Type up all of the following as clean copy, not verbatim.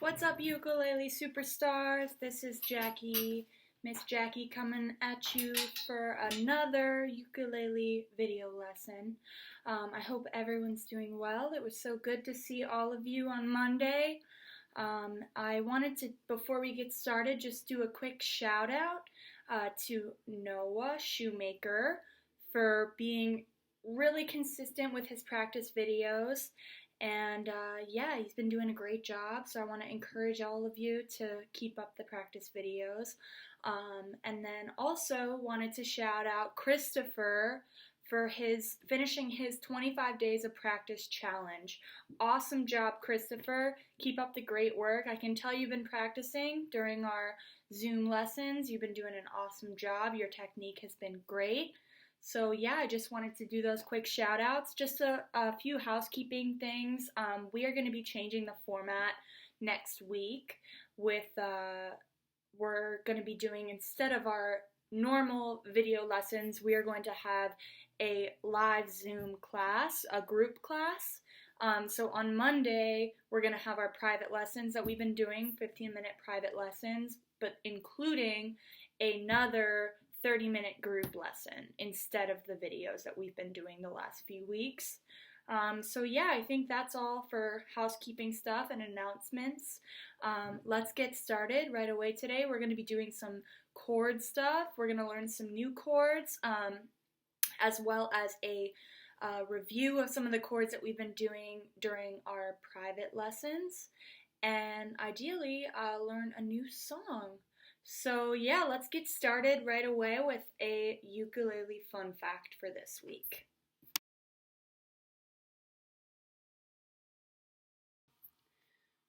What's up, ukulele superstars? This is Jackie, Miss Jackie, coming at you for another ukulele video lesson. I hope everyone's doing well. It was so good to see all of you on Monday. I wanted to, before we get started, just do a quick shout out to Noah Shoemaker for being really consistent with his practice videos. And yeah, he's been doing a great job, so I want to encourage all of you to keep up the practice videos. And then also wanted to shout out Christopher for finishing his 25 days of practice challenge. Awesome job, Christopher. Keep up the great work. I can tell you've been practicing during our Zoom lessons. You've been doing an awesome job. Your technique has been great. So yeah, I just wanted to do those quick shout outs. Just a few housekeeping things. We are going to be changing the format next week with, we're going to be doing, instead of our normal video lessons, we are going to have a live Zoom class, a group class. So on Monday, we're going to have our private lessons that we've been doing, 15-minute private lessons, but including another 30-minute group lesson instead of the videos that we've been doing the last few weeks. So yeah, I think that's all for housekeeping stuff and announcements. Let's get started right away today. We're going to be doing some chord stuff. We're going to learn some new chords, as well as a review of some of the chords that we've been doing during our private lessons. And ideally, learn a new song. So yeah, let's get started right away with a ukulele fun fact for this week.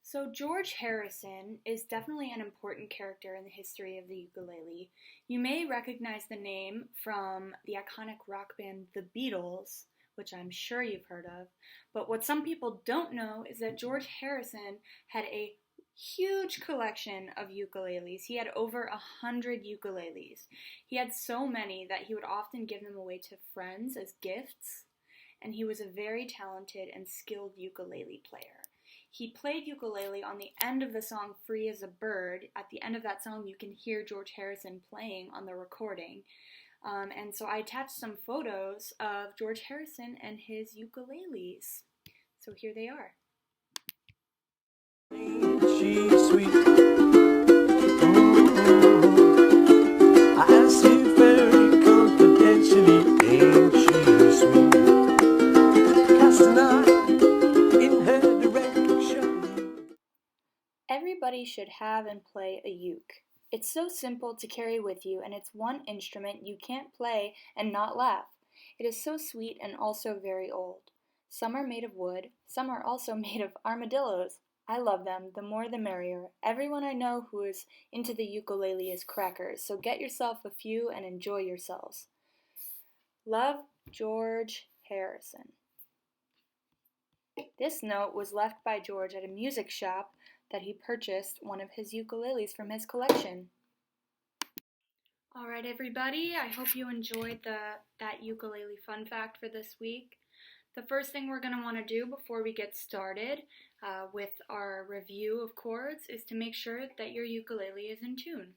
So George Harrison is definitely an important character in the history of the ukulele. You may recognize the name from the iconic rock band The Beatles, which I'm sure you've heard of, but what some people don't know is that George Harrison had a huge collection of ukuleles. He had over 100 ukuleles. He had so many that he would often give them away to friends as gifts, and he was a very talented and skilled ukulele player. He played ukulele on the end of the song Free as a Bird. At the end of that song, you can hear George Harrison playing on the recording. And so I attached some photos of George Harrison and his ukuleles. So here they are. She's sweet. I asked you very confidentially, ain't she sweet? Cast an eye in her direction. Everybody should have and play a uke. It's so simple to carry with you, and it's one instrument you can't play and not laugh. It is so sweet and also very old. Some are made of wood, some are also made of armadillos. I love them, the more the merrier. Everyone I know who is into the ukulele is crackers, so get yourself a few and enjoy yourselves. Love, George Harrison. This note was left by George at a music shop that he purchased one of his ukuleles from his collection. Alright everybody, I hope you enjoyed that ukulele fun fact for this week. The first thing we're going to want to do before we get started with our review of chords is to make sure that your ukulele is in tune.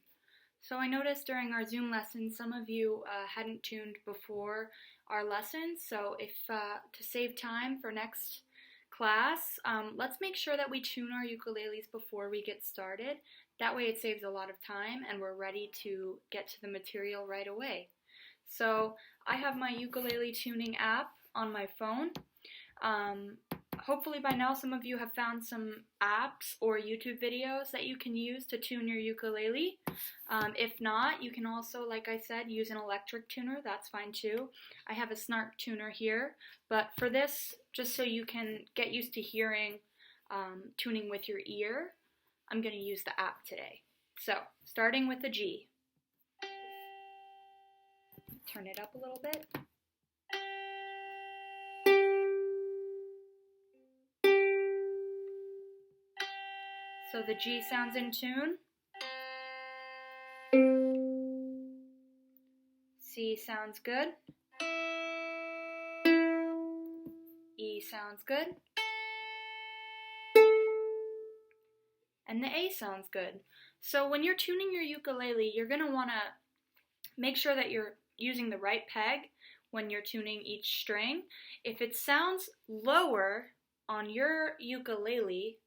So I noticed during our Zoom lessons some of you hadn't tuned before our lessons, so if to save time for next class, let's make sure that we tune our ukuleles before we get started. That way it saves a lot of time and we're ready to get to the material right away. So I have my ukulele tuning app on my phone. Hopefully by now some of you have found some apps or YouTube videos that you can use to tune your ukulele. If not, you can also, like I said, use an electric tuner. That's fine too. I have a Snark tuner here, but for this, just so you can get used to hearing tuning with your ear, I'm going to use the app today. So, starting with the G. Turn it up a little bit. So the G sounds in tune. C sounds good. E sounds good. and the A sounds good. So when you're tuning your ukulele, you're going to want to make sure that you're using the right peg when you're tuning each string. If it sounds lower on your ukulele,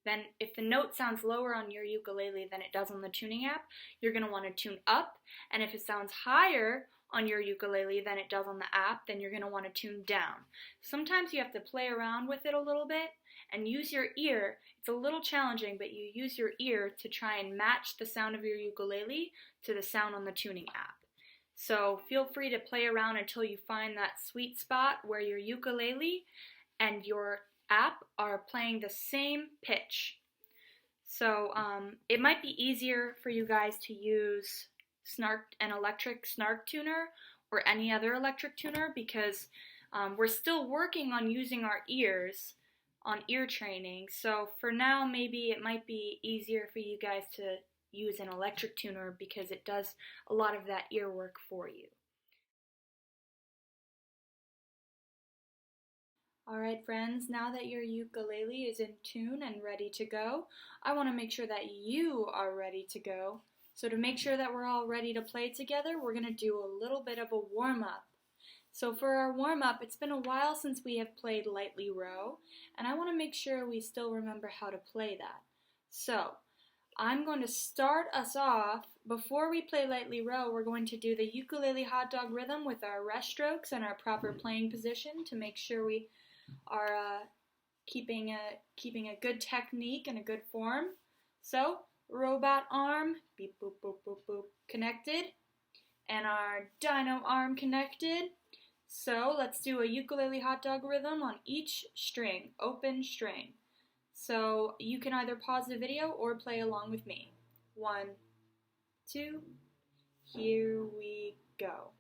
then if the note sounds lower on your ukulele than it does on the tuning app, you're going to want to tune up. And if it sounds higher on your ukulele than it does on the app, then you're going to want to tune down. Sometimes you have to play around with it a little bit and use your ear. It's a little challenging, but you use your ear to try and match the sound of your ukulele to the sound on the tuning app. So feel free to play around until you find that sweet spot where your ukulele and your app are playing the same pitch. So it might be easier for you guys to use an electric snark tuner or any other electric tuner because we're still working on using our ears on ear training. So for now, maybe it might be easier for you guys to use an electric tuner because it does a lot of that ear work for you. Alright friends, now that your ukulele is in tune and ready to go, I want to make sure that you are ready to go. So to make sure that we're all ready to play together, we're going to do a little bit of a warm-up. So for our warm-up, it's been a while since we have played Lightly Row, and I want to make sure we still remember how to play that. So I'm going to start us off. Before we play Lightly Row, we're going to do the ukulele hot dog rhythm with our rest strokes and our proper playing position to make sure we are keeping a good technique and a good form. So, robot arm, beep boop boop boop boop, connected, and our dino arm connected. So, let's do a ukulele hot dog rhythm on each string, open string. So, you can either pause the video or play along with me. 1, 2, here we go.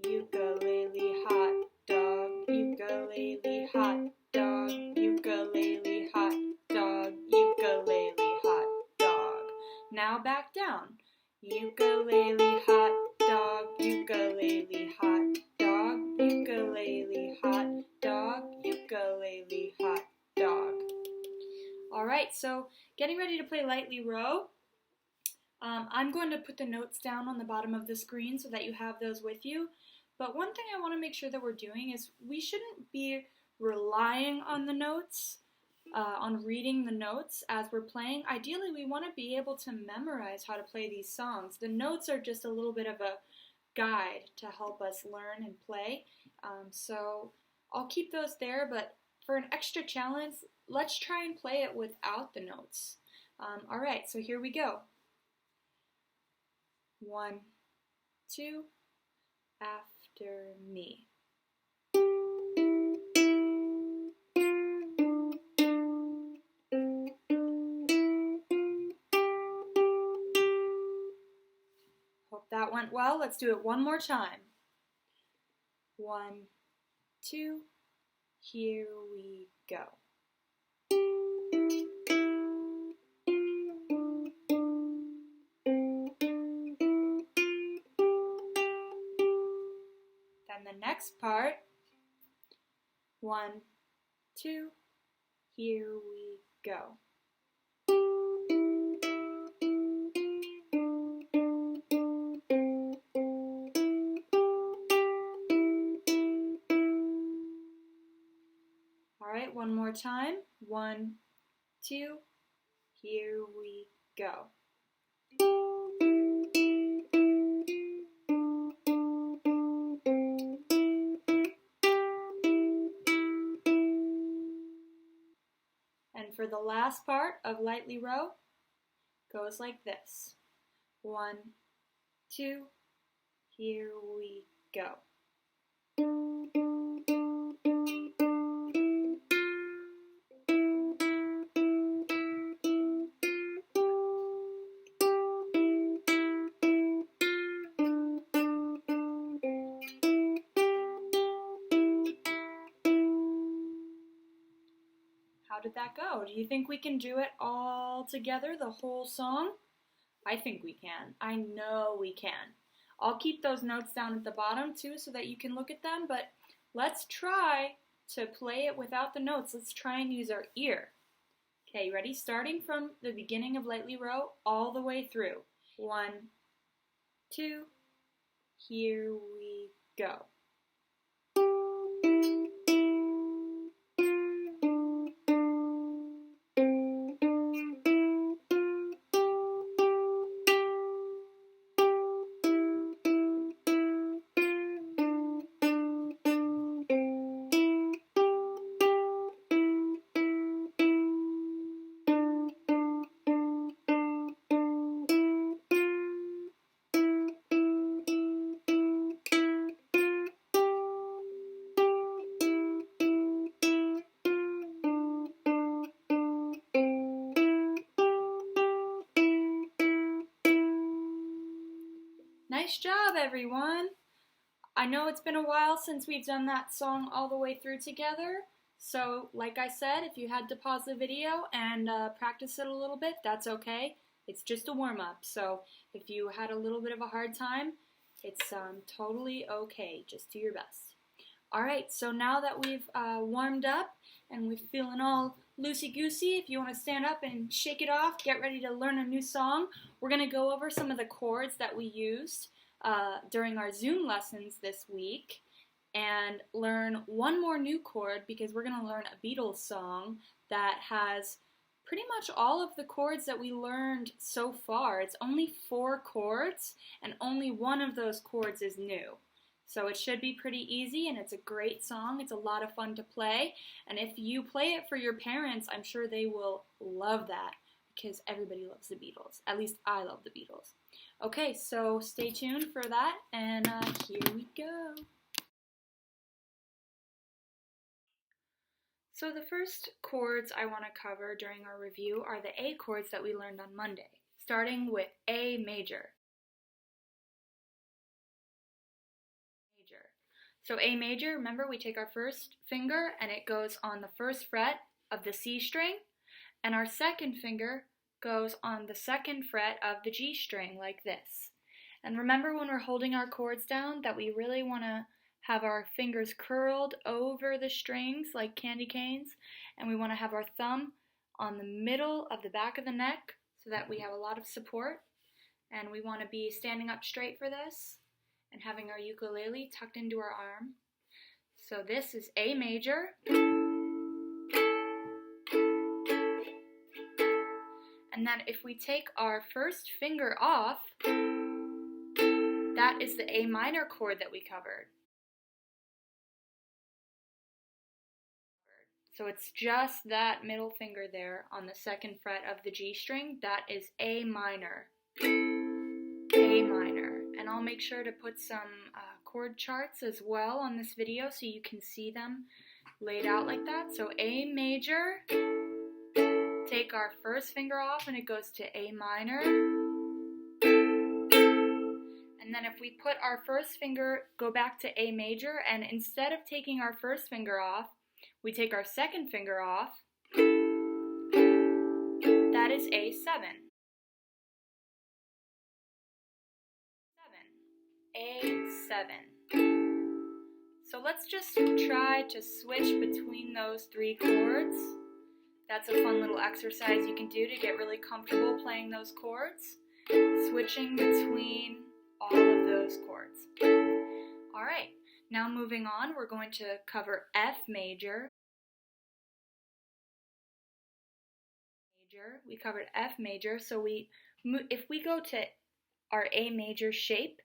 Ukulele hot dog, ukulele hot dog, ukulele hot dog, ukulele hot dog. Now back down. Ukulele hot dog, ukulele hot dog, ukulele hot dog, ukulele hot dog. Alright, so getting ready to play Lightly Row. I'm going to put the notes down on the bottom of the screen so that you have those with you. But one thing I want to make sure that we're doing is we shouldn't be relying on the notes, on reading the notes as we're playing. Ideally, we want to be able to memorize how to play these songs. The notes are just a little bit of a guide to help us learn and play. So I'll keep those there, but for an extra challenge, let's try and play it without the notes. Alright, so here we go. 1, 2, after me. Hope that went well. Let's do it one more time. 1, 2, here we go. The next part, 1, 2, here we go. Alright, one more time. 1, 2, here we go. And for the last part of Lightly Row, goes like this. 1, 2, here we go. How did that go? Do you think we can do it all together, the whole song? I think we can. I know we can. I'll keep those notes down at the bottom too so that you can look at them, but let's try to play it without the notes. Let's try and use our ear. Okay, ready? Starting from the beginning of Lightly Row all the way through. 1, 2, here we go. Nice job, everyone! I know it's been a while since we've done that song all the way through together, so like I said, if you had to pause the video and practice it a little bit, that's okay. It's just a warm-up, so if you had a little bit of a hard time, it's totally okay. Just do your best. Alright, so now that we've warmed up and we're feeling all loosey-goosey, if you want to stand up and shake it off, get ready to learn a new song, we're going to go over some of the chords that we used during our Zoom lessons this week and learn one more new chord because we're going to learn a Beatles song that has pretty much all of the chords that we learned so far. It's only 4 chords and only one of those chords is new. So it should be pretty easy and it's a great song. It's a lot of fun to play, and if you play it for your parents, I'm sure they will love that because everybody loves the Beatles. At least I love the Beatles. Okay, so stay tuned for that, and here we go. So the first chords I want to cover during our review are the A chords that we learned on Monday, starting with A major. So A major, remember we take our first finger and it goes on the first fret of the C string, and our second finger goes on the second fret of the G string like this. And remember when we're holding our chords down that we really want to have our fingers curled over the strings like candy canes, and we want to have our thumb on the middle of the back of the neck so that we have a lot of support, and we want to be standing up straight for this and having our ukulele tucked into our arm. So this is A major. And then if we take our first finger off, that is the A minor chord that we covered. So it's just that middle finger there on the second fret of the G string. That is A minor. A minor. And I'll make sure to put some chord charts as well on this video so you can see them laid out like that. So A major, take our first finger off and it goes to A minor. And then if we put our first finger, go back to A major, and instead of taking our first finger off, we take our second finger off. That is A7. A7. So let's just try to switch between those 3 chords. That's a fun little exercise you can do to get really comfortable playing those chords. Switching between all of those chords. Alright, now moving on, we're going to cover F major. We covered F major, so if we go to our A major shape,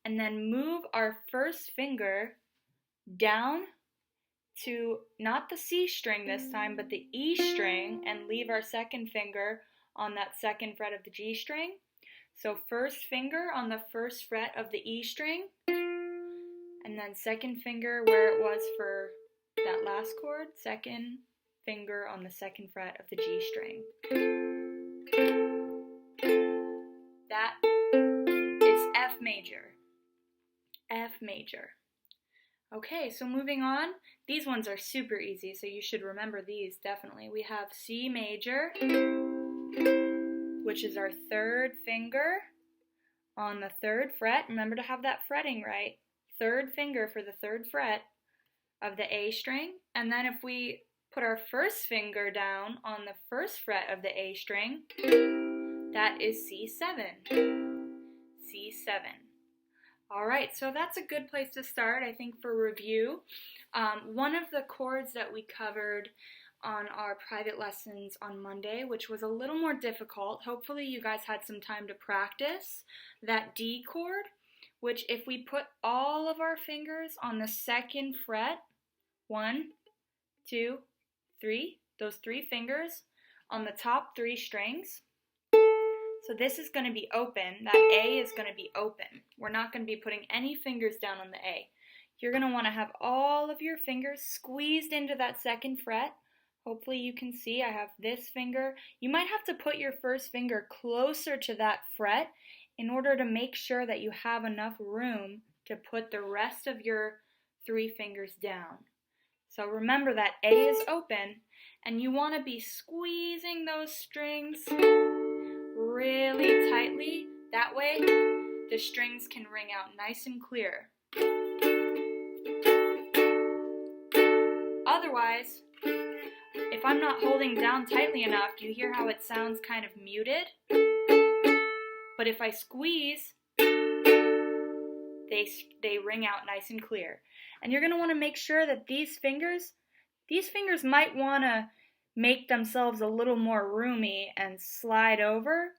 and then move our first finger down to not the C string this time, but the E string, and leave our second finger on that second fret of the G string. So first finger on the first fret of the E string, and then second finger where it was for that last chord, second finger on the second fret of the G string. That is F major. F major. Okay, so moving on, these ones are super easy, so you should remember these definitely. We have C major, which is our third finger on the third fret. Remember to have that fretting right. Third finger for the third fret of the A string. And then if we put our first finger down on the first fret of the A string. That is C7. C7. Alright, so that's a good place to start, I think, for review. One of the chords that we covered on our private lessons on Monday, which was a little more difficult, hopefully you guys had some time to practice, that D chord, which if we put all of our fingers on the second fret, 1, 2, 3, those 3 fingers on the top 3 strings, so this is going to be open. That A is going to be open. We're not going to be putting any fingers down on the A. You're going to want to have all of your fingers squeezed into that second fret. Hopefully you can see I have this finger. You might have to put your first finger closer to that fret in order to make sure that you have enough room to put the rest of your 3 fingers down. So remember that A is open, and you want to be squeezing those strings really tightly. That way, the strings can ring out nice and clear. Otherwise, if I'm not holding down tightly enough, do you hear how it sounds kind of muted? But if I squeeze, they ring out nice and clear. And you're going to want to make sure that these fingers might want to make themselves a little more roomy and slide over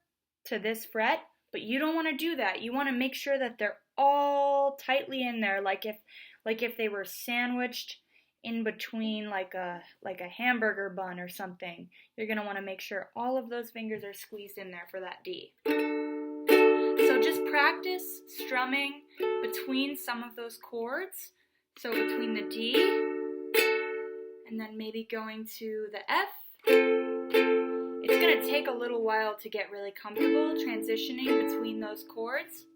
to this fret, but you don't want to do that. You want to make sure that they're all tightly in there, like if they were sandwiched in between like a hamburger bun or something. You're going to want to make sure all of those fingers are squeezed in there for that D. So just practice strumming between some of those chords. So between the D, and then maybe going to the F. It's going to take a little while to get really comfortable transitioning between those chords.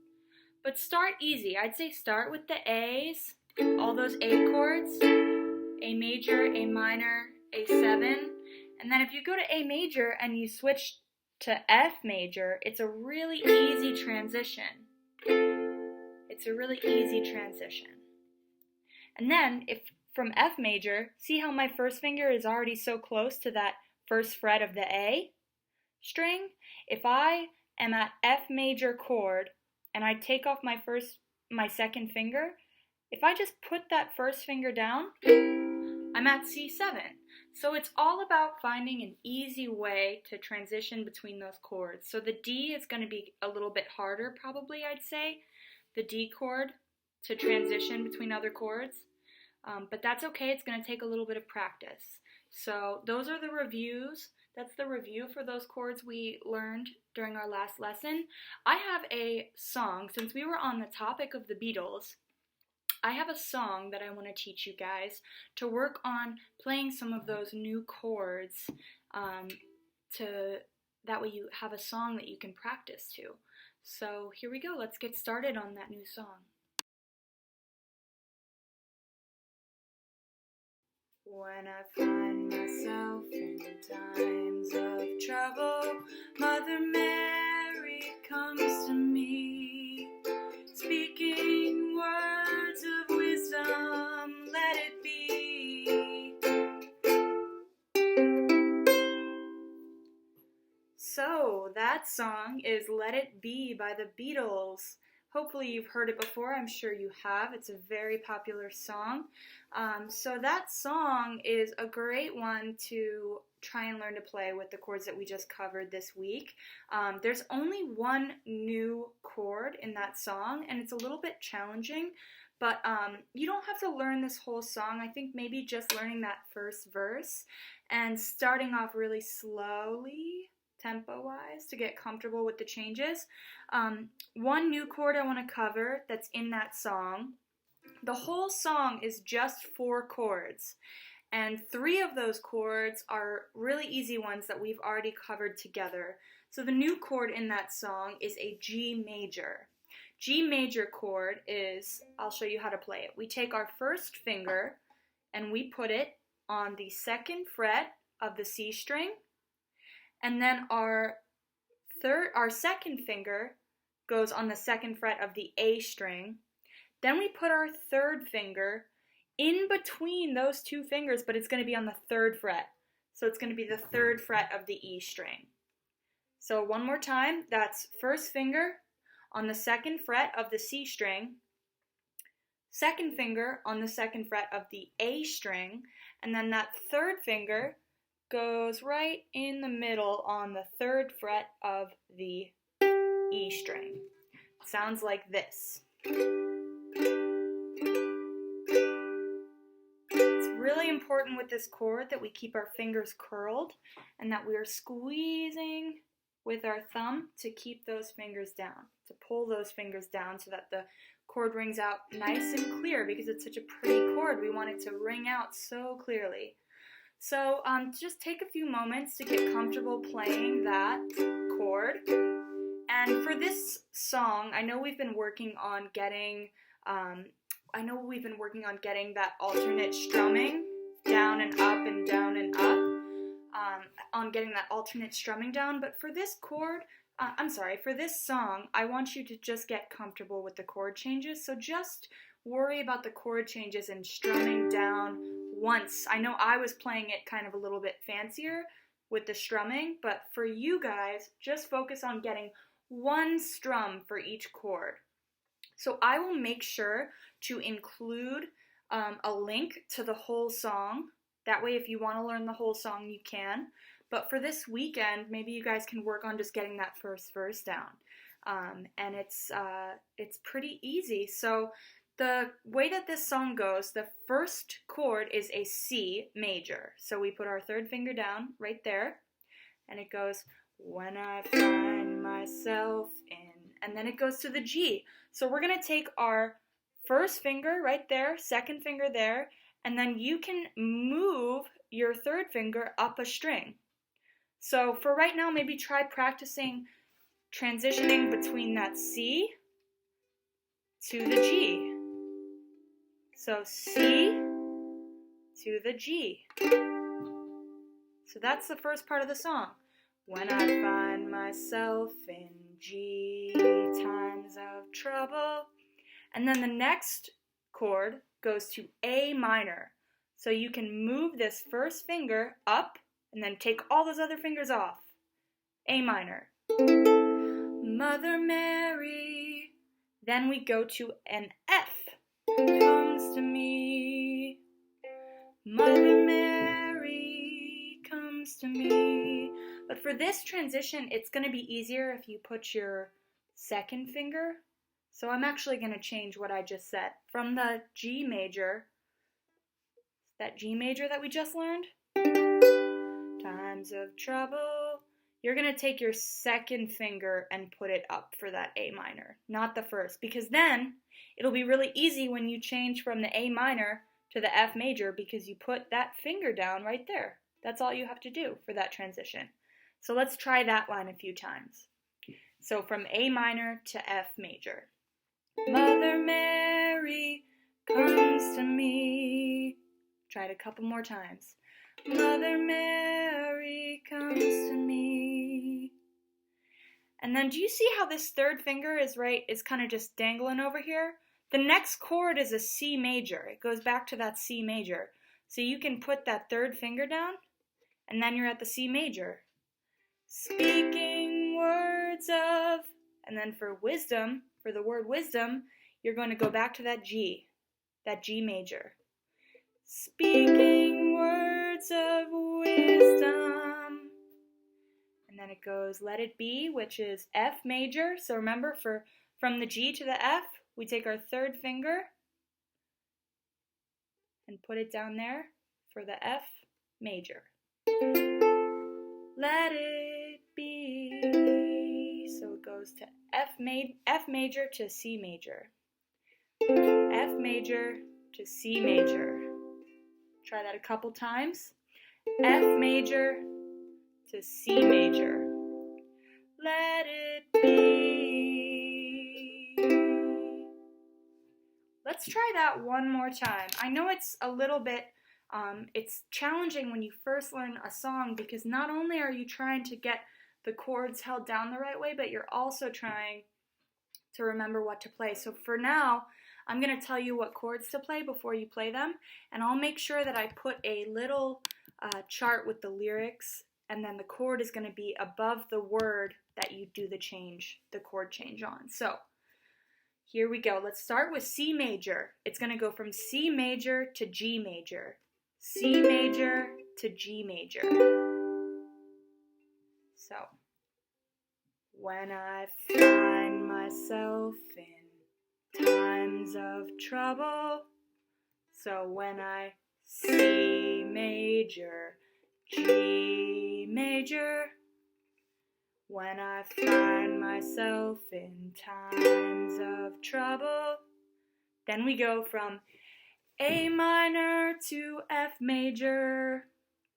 But start easy. I'd say start with the A's, all those A chords, A major, A minor, A7. And then if you go to A major and you switch to F major, it's a really easy transition. It's a really easy transition. And then if from F major, see how my first finger is already so close to that first fret of the A string? If I am at F major chord and I take off my second finger, if I just put that first finger down, I'm at C7. So it's all about finding an easy way to transition between those chords. So the D is going to be a little bit harder probably, I'd say, the D chord to transition between other chords. But that's okay, it's going to take a little bit of practice. So those are the reviews. That's the review for those chords we learned during our last lesson. I have a song, since we were on the topic of the Beatles, I have a song that I want to teach you guys to work on playing some of those new chords, that way you have a song that you can practice to. So here we go, let's get started on that new song. When I find myself in times of trouble, Mother Mary comes to me, speaking words of wisdom, let it be. So that song is Let It Be by the Beatles. Hopefully you've heard it before, I'm sure you have. It's a very popular song. So that song is a great one to try and learn to play with the chords that we just covered this week. There's only one new chord in that song, and it's a little bit challenging, but you don't have to learn this whole song. I think maybe just learning that first verse and starting off really slowly, tempo-wise, to get comfortable with the changes. One new chord I want to cover that's in that song. The whole song is just 4 chords, and 3 of those chords are really easy ones that we've already covered together. So the new chord in that song is a G major. G major chord is, I'll show you how to play it. We take our first finger and we put it on the second fret of the C string, and then our second finger goes on the second fret of the A string. Then we put our third finger in between those two fingers, but it's going to be on the 3rd fret. So it's going to be the 3rd fret of the E string. So one more time, that's first finger on the 2nd fret of the C string, 2nd finger on the 2nd fret of the A string, and then that 3rd finger goes right in the middle on the 3rd fret of the E string. Sounds like this. It's really important with this chord that we keep our fingers curled and that we are squeezing with our thumb to keep those fingers down, to pull those fingers down so that the chord rings out nice and clear, because it's such a pretty chord. We want it to ring out so clearly. So just take a few moments to get comfortable playing that chord. And for this song, I know we've been working on getting that alternate strumming down and up and down and up. On getting that alternate strumming down, but for this chord, for this song, I want you to just get comfortable with the chord changes, so just worry about the chord changes and strumming down once. I know I was playing it kind of a little bit fancier with the strumming, but for you guys, just focus on getting one strum for each chord. So I will make sure to include a link to the whole song. That way, if you want to learn the whole song, you can. But for this weekend, maybe you guys can work on just getting that first verse down. And it's pretty easy. So the way that this song goes, the first chord is a C major. So we put our 3rd finger down right there. And it goes, when I find myself in. And then it goes to the G. So we're going to take our first finger right there, 2nd finger there, and then you can move your 3rd finger up a string. So for right now, maybe try practicing transitioning between that C to the G. So C to the G. So that's the first part of the song. When I find myself in G times of trouble. And then the next chord goes to A minor. So you can move this first finger up and then take all those other fingers off. A minor. Mother Mary. Then we go to an F. Comes to me. Mother Mary comes to me. But for this transition, it's going to be easier if you put your 2nd finger. So I'm actually going to change what I just said. From the G major, that G major that we just learned, times of trouble, you're going to take your 2nd finger and put it up for that A minor, not the first, because then it'll be really easy when you change from the A minor to the F major, because you put that finger down right there. That's all you have to do for that transition. So let's try that line a few times. So from A minor to F major. Mother Mary comes to me. Try it a couple more times. Mother Mary comes to me. And then do you see how this 3rd finger is kind of just dangling over here? The next chord is a C major. It goes back to that C major. So you can put that 3rd finger down, and then you're at the C major. Speaking words of, and then for wisdom, for the word wisdom, you're going to go back to that G major. Speaking words of wisdom. And then it goes, let it be, which is F major. So remember, from the G to the F, we take our 3rd finger and put it down there for the F major. Let it be. So it goes to F major to C major. F major to C major. Try that a couple times. F major to C major. Let it be. Let's try that one more time. I know it's a little bit it's challenging when you first learn a song, because not only are you trying to get the chords held down the right way, but you're also trying to remember what to play. So for now, I'm going to tell you what chords to play before you play them, and I'll make sure that I put a little chart with the lyrics, and then the chord is going to be above the word that you do the chord change on. So here we go. Let's start with C major. It's going to go from C major to G major. C major to G major. So, when I find myself in times of trouble. So when I C major, G major. When I find myself in times of trouble. Then we go from A minor to F major.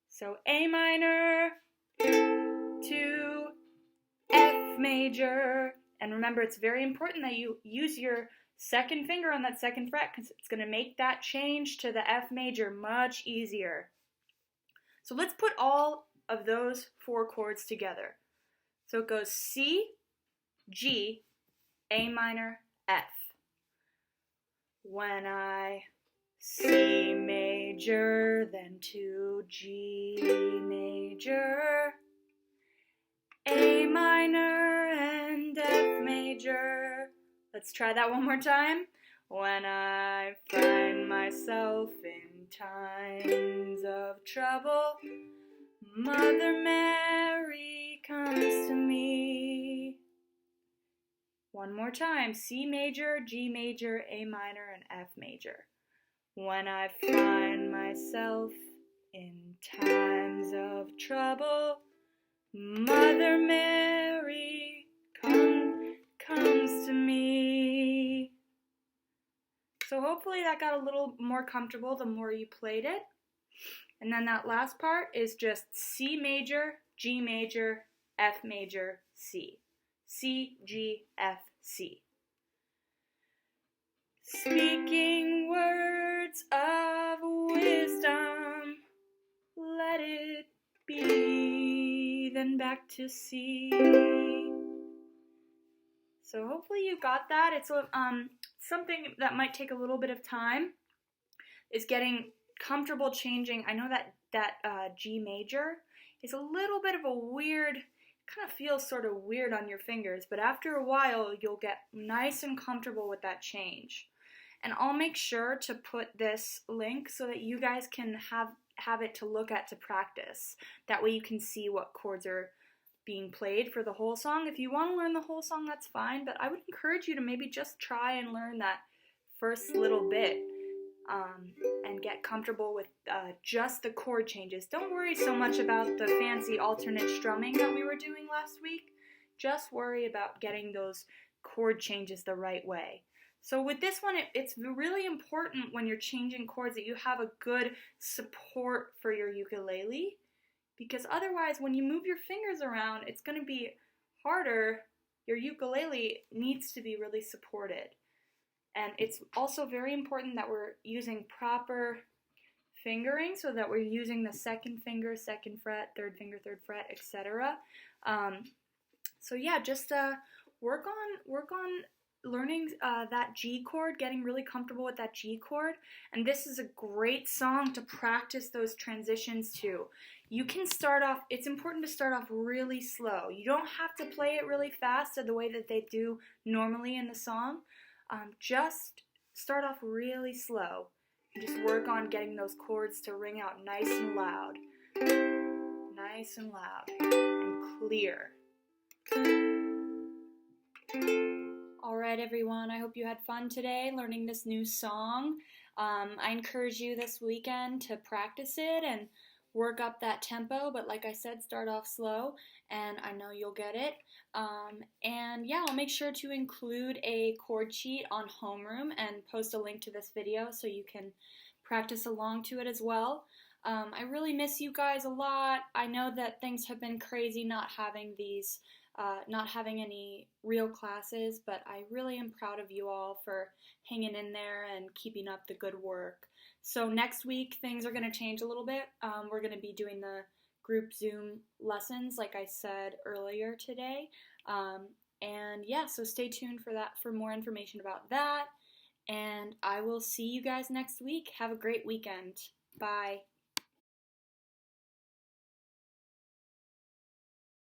So A minor to F major. And remember, it's very important that you use your second finger on that second fret because it's going to make that change to the F major much easier. So let's put all of those 4 chords together. So it goes C, G, A minor, F. When I C major, then to G major, A minor, and F major. Let's try that one more time. When I find myself in times of trouble, Mother Mary comes to me. One more time. C major, G major, A minor, and F major. When I find myself in times of trouble, Mother Mary comes to me. So hopefully that got a little more comfortable the more you played it. And then that last part is just C major, G major, F major, C. C, G, F, C. Speaking words of wisdom, let it be, then back to C. So hopefully you got that. It's something that might take a little bit of time is getting comfortable changing. I know that G major is a little bit of a weird, kind of feels sort of weird on your fingers, but after a while you'll get nice and comfortable with that change. And I'll make sure to put this link so that you guys can have it to look at to practice. That way you can see what chords are being played for the whole song. If you want to learn the whole song, that's fine, but I would encourage you to maybe just try and learn that first little bit and get comfortable with just the chord changes. Don't worry so much about the fancy alternate strumming that we were doing last week. Just worry about getting those chord changes the right way. So with this one, it's really important when you're changing chords that you have a good support for your ukulele, because otherwise when you move your fingers around, it's going to be harder. Your ukulele needs to be really supported. And it's also very important that we're using proper fingering so that we're using the second finger, second fret, third finger, third fret, etc. So yeah, just work on learning that G chord, getting really comfortable with that G chord. And this is a great song to practice those transitions to. You can start off, it's important to start off really slow. You don't have to play it really fast or the way that they do normally in the song. Just start off really slow and just work on getting those chords to ring out nice and loud. Nice and loud and clear. Alright everyone, I hope you had fun today learning this new song. I encourage you this weekend to practice it and work up that tempo, but like I said, start off slow, and I know you'll get it. And yeah, I'll make sure to include a chord sheet on Homeroom and post a link to this video so you can practice along to it as well. I really miss you guys a lot. I know that things have been crazy not having any real classes, but I really am proud of you all for hanging in there and keeping up the good work. So next week things are going to change a little bit. We're going to be doing the group Zoom lessons like I said earlier today. And yeah, so stay tuned for that, for more information about that. and I will see you guys next week. Have a great weekend. Bye.